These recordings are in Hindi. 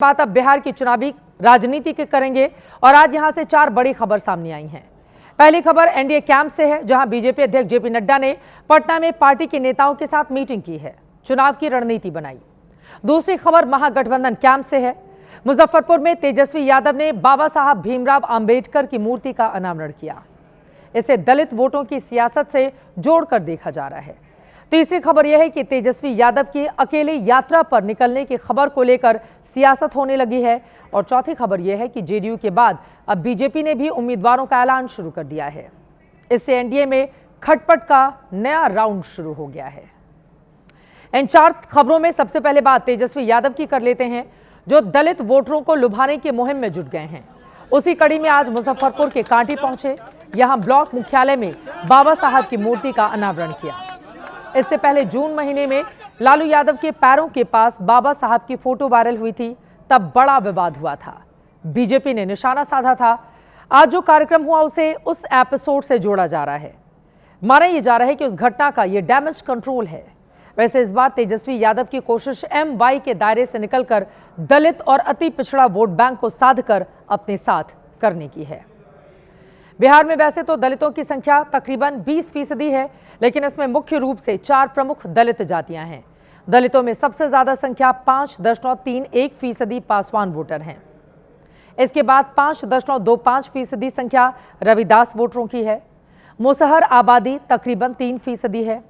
बात अब बिहार की चुनावी राजनीति के करेंगे और आज यहां से 4 बड़ी खबर सामने आई हैं। पहली खबर एनडीए कैंप से है, जहां बीजेपी अध्यक्ष जेपी नड्डा ने पटना में पार्टी के नेताओं के साथ मीटिंग की है, चुनाव की रणनीति बनाई। दूसरी खबर महागठबंधन कैंप से है। मुजफ्फरपुर में तेजस्वी यादव ने बाबा साहब भीमराव अंबेडकर की मूर्ति का अनावरण किया। इसे दलित वोटों की सियासत से जोड़कर देखा जा रहा है। तीसरी खबर यह है कि तेजस्वी यादव की अकेले यात्रा पर निकलने की खबर को लेकर सियासत होने लगी है। और चौथी खबर यह है कि जेडीयू के बाद अब बीजेपी ने भी उम्मीदवारों का ऐलान शुरू कर दिया है। इससे एनडीए में खटपट का नया राउंड शुरू हो गया है। इन 4 खबरों में सबसे पहले बात तेजस्वी यादव की कर लेते हैं, जो दलित वोटरों को लुभाने की मुहिम में जुट गए हैं। उसी कड़ी में आज मुजफ्फरपुर के कांटी पहुंचे, यहां ब्लॉक मुख्यालय में बाबा साहब की मूर्ति का अनावरण किया। इससे पहले जून महीने में लालू यादव के पैरों के पास बाबा साहब की फोटो वायरल हुई थी, तब बड़ा विवाद हुआ था, बीजेपी ने निशाना साधा था। आज जो कार्यक्रम हुआ उसे उस एपिसोड से जोड़ा जा रहा है। माना यह जा रहा है कि उस घटना का यह डैमेज कंट्रोल है। वैसे इस बार तेजस्वी यादव की कोशिश MY के दायरे से निकलकर दलित और अति पिछड़ा वोट बैंक को साधकर अपने साथ करने की है। बिहार में वैसे तो दलितों की संख्या तकरीबन 20% है, लेकिन इसमें मुख्य रूप से 4 प्रमुख दलित जातियां हैं। दलितों में सबसे ज्यादा संख्या 5.31% पासवान वोटर हैं। इसके बाद 5.25% संख्या रविदास वोटरों की है। मुसहर आबादी तकरीबन 3% है।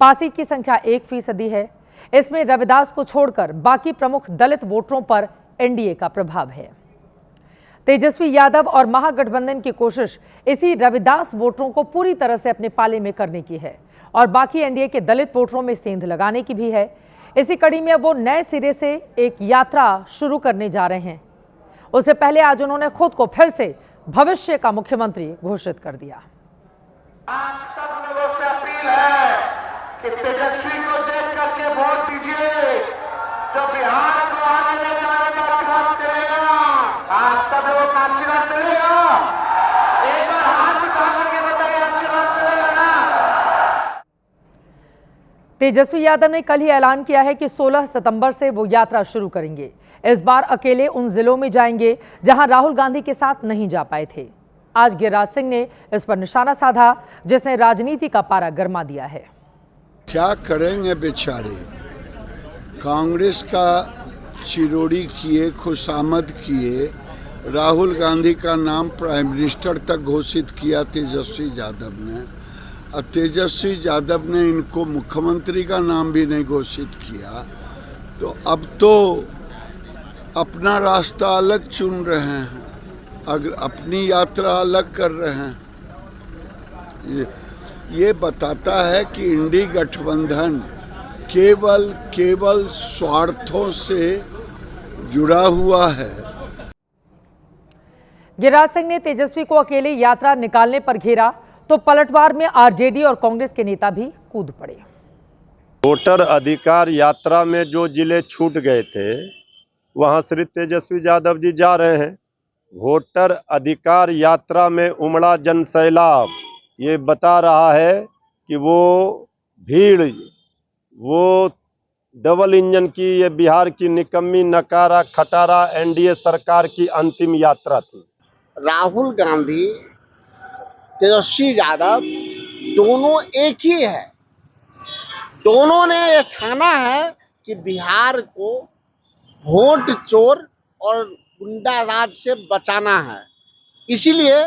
पासी की संख्या 1% है। इसमें रविदास को छोड़कर बाकी प्रमुख दलित वोटरों पर एनडीए का प्रभाव है। तेजस्वी यादव और महागठबंधन की कोशिश इसी रविदास वोटरों को पूरी तरह से अपने पाले में करने की है और बाकी एनडीए के दलित वोटरों में सेंध लगाने की भी है। इसी कड़ी में वो नए सिरे से एक यात्रा शुरू करने जा रहे हैं। उससे पहले आज उन्होंने खुद को फिर से भविष्य का मुख्यमंत्री घोषित कर दिया। आप सब लोगों से अपील है कि तेजस्वी को देख करके वोट दीजिए, जो बिहार को आगे ले जाने का काम करेगा। आप सब लोगों का आशीर्वाद मिलेगा। एक बार हाथ उठा करके बताइए, आशीर्वाद मिलेगा ना। तेजस्वी यादव ने कल ही ऐलान किया है कि 16 सितंबर से वो यात्रा शुरू करेंगे। इस बार अकेले उन जिलों में जाएंगे जहां राहुल गांधी के साथ नहीं जा पाए थे। आज गिरिराज सिंह ने इस पर निशाना साधा, जिसने राजनीति का पारा गरमा दिया है। क्या करेंगे बेचारे, कांग्रेस का चिरोड़ी किए, खुशामद किए, राहुल गांधी का नाम प्राइम मिनिस्टर तक घोषित किया तेजस्वी यादव ने, और तेजस्वी यादव ने इनको मुख्यमंत्री का नाम भी नहीं घोषित किया। तो अब तो अपना रास्ता अलग चुन रहे हैं, अगर अपनी यात्रा अलग कर रहे हैं। ये बताता है कि इंडी गठबंधन केवल स्वार्थों से जुड़ा हुआ है। गिरिराज सिंह ने तेजस्वी को अकेले यात्रा निकालने पर घेरा तो पलटवार में आरजेडी और कांग्रेस के नेता भी कूद पड़े। वोटर अधिकार यात्रा में जो जिले छूट गए थे, वहां श्री तेजस्वी यादव जी जा रहे हैं। वोटर अधिकार यात्रा में उमड़ा जनसैलाब ये बता रहा है कि वो भीड़, वो डबल इंजन की, ये बिहार की निकम्मी नकारा खटारा एनडीए सरकार की अंतिम यात्रा थी। राहुल गांधी, तेजस्वी यादव दोनों एक ही है। दोनों ने ये ठाना है कि बिहार को वोट चोर और गुंडा राज से बचाना है। इसीलिए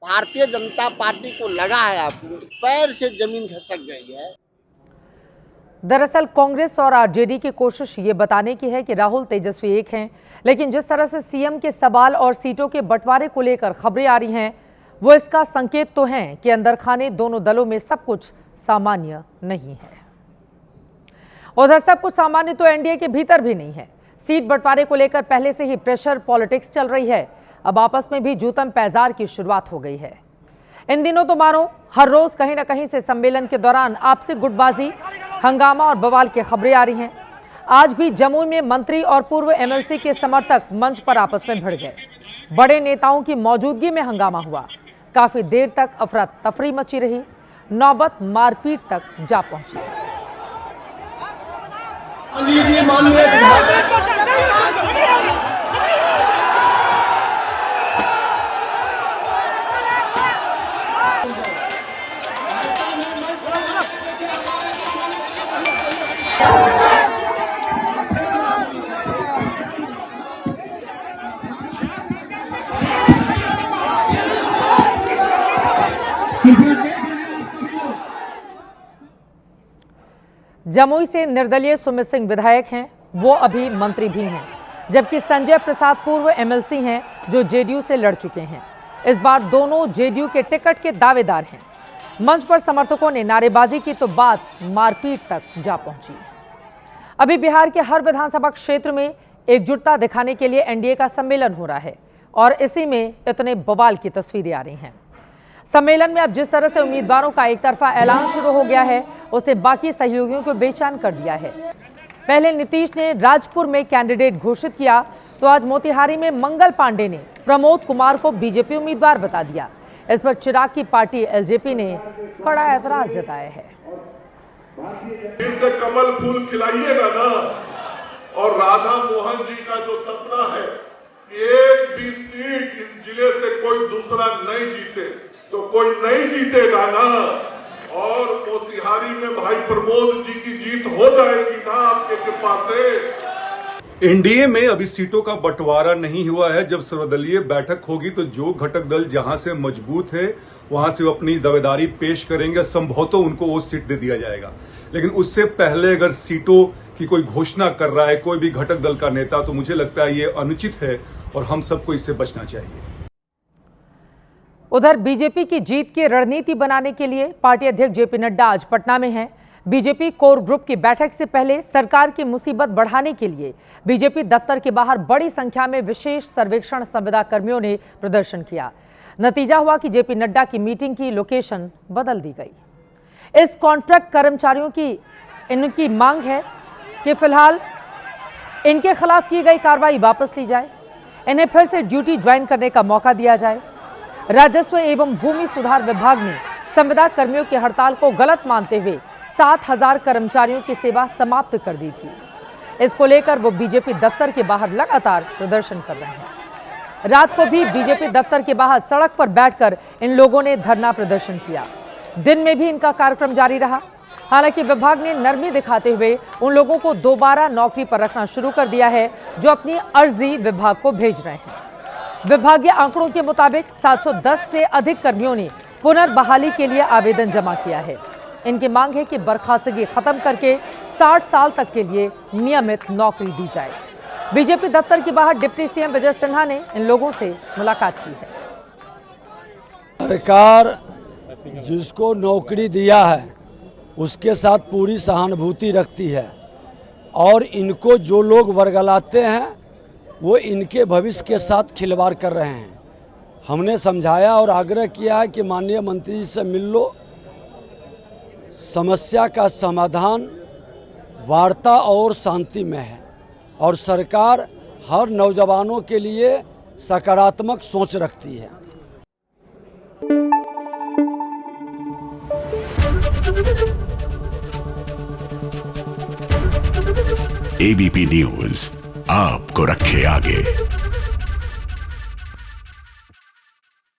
भारतीय जनता पार्टी को लगा है अपने पैर से जमीन खिसक गई है। दरअसल कांग्रेस और आरजेडी की कोशिश ये बताने की है कि राहुल तेजस्वी एक हैं, लेकिन जिस तरह से सीएम के सवाल और सीटों के बंटवारे को लेकर खबरें आ रही हैं, वो इसका संकेत तो हैं कि अंदर खाने दोनों दलों में सब कुछ सामान्य नहीं है। उधर सब कुछ सामान्य तो एनडीए के भीतर भी नहीं है। सीट बंटवारे को लेकर पहले से ही प्रेशर पॉलिटिक्स चल रही है। अब आपस में भी जूतम पैजार की शुरुआत हो गई है। इन दिनों तो मानो हर रोज कहीं ना कहीं से सम्मेलन के दौरान आपसी गुटबाजी, हंगामा और बवाल की खबरें आ रही हैं। आज भी जमुई में मंत्री और पूर्व एमएलसी के समर्थक मंच पर आपस में भिड़ गए। बड़े नेताओं की मौजूदगी में हंगामा हुआ। काफी देर तक अफरा तफरी मची रही, नौबत मारपीट तक जा पहुंची। माननीय जमुई से निर्दलीय सुमित सिंह विधायक हैं, वो अभी मंत्री भी हैं, जबकि संजय प्रसाद पूर्व एमएलसी हैं जो जेडीयू से लड़ चुके हैं। इस बार दोनों जेडीयू के टिकट के दावेदार हैं। मंच पर समर्थकों ने नारेबाजी की तो बात मारपीट तक जा पहुंची। अभी बिहार के हर विधानसभा क्षेत्र में एकजुटता दिखाने के लिए एनडीए का सम्मेलन हो रहा है और इसी में इतने बवाल की तस्वीरें आ रही हैं। सम्मेलन में अब जिस तरह से उम्मीदवारों का एक तरफा ऐलान शुरू हो गया है, उससे बाकी सहयोगियों को बेचैन कर दिया है। पहले नीतीश ने राजपुर में कैंडिडेट घोषित किया, तो आज मोतिहारी में मंगल पांडे ने प्रमोद कुमार को बीजेपी उम्मीदवार बता दिया। इस पर चिराग की पार्टी एलजेपी ने कड़ा ऐतराज जताया है। इससे कमल फूल खिलाइएगा ना, और राधा मोहन जी का जो सपना है कि एक भी सीट इस जिले से कोई दूसरा नहीं जीते, तो कोई नहीं जीतेगा ना। और मोतिहारी में भाई प्रमोद जी की जीत हो जाएगी ना आपके कृपा से। एनडीए में अभी सीटों का बंटवारा नहीं हुआ है। जब सर्वदलीय बैठक होगी तो जो घटक दल जहां से मजबूत है वहां से वो अपनी दावेदारी पेश करेंगे, संभवतः उनको वो सीट दे दिया जाएगा। लेकिन उससे पहले अगर सीटों की कोई घोषणा कर रहा है कोई भी घटक दल का नेता, तो मुझे लगता है ये अनुचित है और हम सबको इससे बचना चाहिए। उधर बीजेपी की जीत की रणनीति बनाने के लिए पार्टी अध्यक्ष जेपी नड्डा आज पटना में हैं। बीजेपी कोर ग्रुप की बैठक से पहले सरकार की मुसीबत बढ़ाने के लिए बीजेपी दफ्तर के बाहर बड़ी संख्या में विशेष सर्वेक्षण संविदा कर्मियों ने प्रदर्शन किया। नतीजा हुआ कि जेपी नड्डा की मीटिंग की लोकेशन बदल दी गई। इस कॉन्ट्रैक्ट कर्मचारियों की इनकी मांग है कि फिलहाल इनके खिलाफ की गई कार्रवाई वापस ली जाए, इन्हें फिर से ड्यूटी ज्वाइन करने का मौका दिया जाए। राजस्व एवं भूमि सुधार विभाग ने संविदा कर्मियों की हड़ताल को गलत मानते हुए 7,000 कर्मचारियों की सेवा समाप्त कर दी थी। इसको लेकर वो बीजेपी दफ्तर के बाहर लगातार प्रदर्शन कर रहे हैं। रात को भी बीजेपी दफ्तर के बाहर सड़क पर बैठकर इन लोगों ने धरना प्रदर्शन किया। दिन में भी इनका कार्यक्रम जारी रहा। हालांकि विभाग ने नरमी दिखाते हुए उन लोगों को दोबारा नौकरी पर रखना शुरू कर दिया है जो अपनी अर्जी विभाग को भेज रहे हैं। विभागीय आंकड़ों के मुताबिक 710 से अधिक कर्मियों ने पुनर्बहाली के लिए आवेदन जमा किया है। इनकी मांग है कि बर्खास्तगी खत्म करके 60 साल तक के लिए नियमित नौकरी दी जाए। बीजेपी दफ्तर के बाहर डिप्टी सीएम विजय सिन्हा ने इन लोगों से मुलाकात की है। सरकार जिसको नौकरी दिया है उसके साथ पूरी सहानुभूति रखती है और इनको जो लोग वर्गलाते हैं वो इनके भविष्य के साथ खिलवाड़ कर रहे हैं। हमने समझाया और आग्रह किया है कि माननीय मंत्री जी से मिल लो, समस्या का समाधान वार्ता और शांति में है और सरकार हर नौजवानों के लिए सकारात्मक सोच रखती है। एबीपी न्यूज़ आपको रखे आगे।